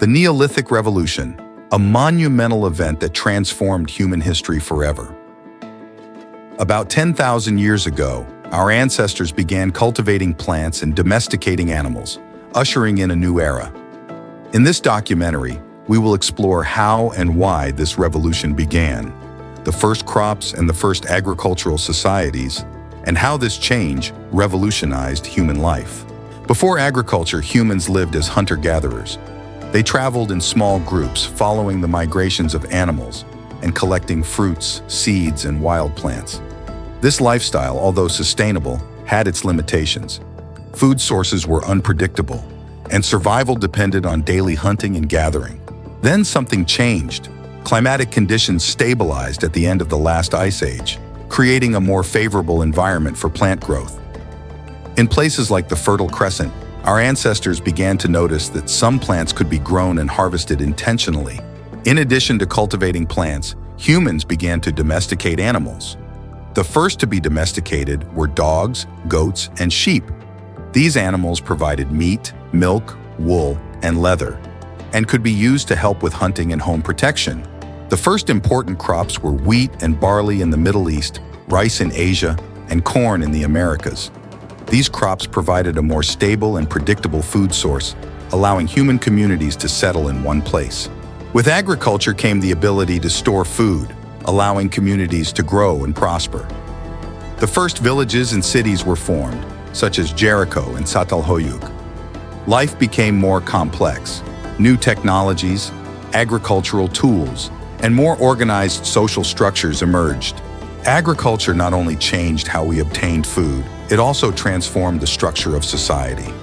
The Neolithic Revolution, a monumental event that transformed human history forever. About 10,000 years ago, our ancestors began cultivating plants and domesticating animals, ushering in a new era. In this documentary, we will explore how and why this revolution began, the first crops and the first agricultural societies, and how this change revolutionized human life. Before agriculture, humans lived as hunter-gatherers. They traveled in small groups, following the migrations of animals and collecting fruits, seeds, and wild plants. This lifestyle, although sustainable, had its limitations. Food sources were unpredictable, and survival depended on daily hunting and gathering. Then something changed. Climatic conditions stabilized at the end of the last ice age, creating a more favorable environment for plant growth. In places like the Fertile Crescent, our ancestors began to notice that some plants could be grown and harvested intentionally. In addition to cultivating plants, humans began to domesticate animals. The first to be domesticated were dogs, goats, and sheep. These animals provided meat, milk, wool, and leather, and could be used to help with hunting and home protection. The first important crops were wheat and barley in the Middle East, rice in Asia, and corn in the Americas. These crops provided a more stable and predictable food source, allowing human communities to settle in one place. With agriculture came the ability to store food, allowing communities to grow and prosper. The first villages and cities were formed, such as Jericho and Çatalhöyük. Life became more complex. New technologies, agricultural tools, and more organized social structures emerged. Agriculture not only changed how we obtained food, it also transformed the structure of society.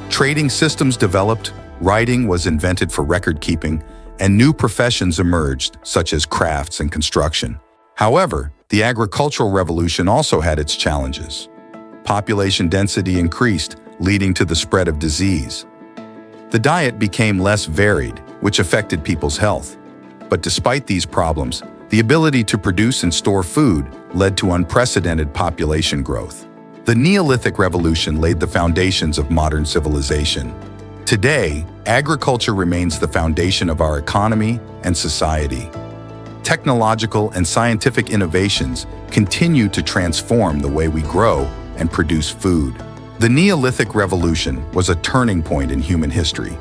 Trading systems developed, writing was invented for record-keeping, and new professions emerged, such as crafts and construction. However, the agricultural revolution also had its challenges. Population density increased, leading to the spread of disease. The diet became less varied, which affected people's health. But despite these problems, the ability to produce and store food led to unprecedented population growth. The Neolithic Revolution laid the foundations of modern civilization. Today, agriculture remains the foundation of our economy and society. Technological and scientific innovations continue to transform the way we grow and produce food. The Neolithic Revolution was a turning point in human history.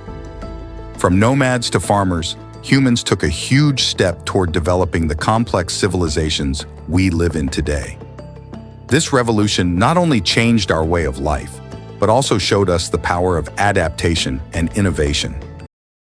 From nomads to farmers, humans took a huge step toward developing the complex civilizations we live in today. This revolution not only changed our way of life, but also showed us the power of adaptation and innovation.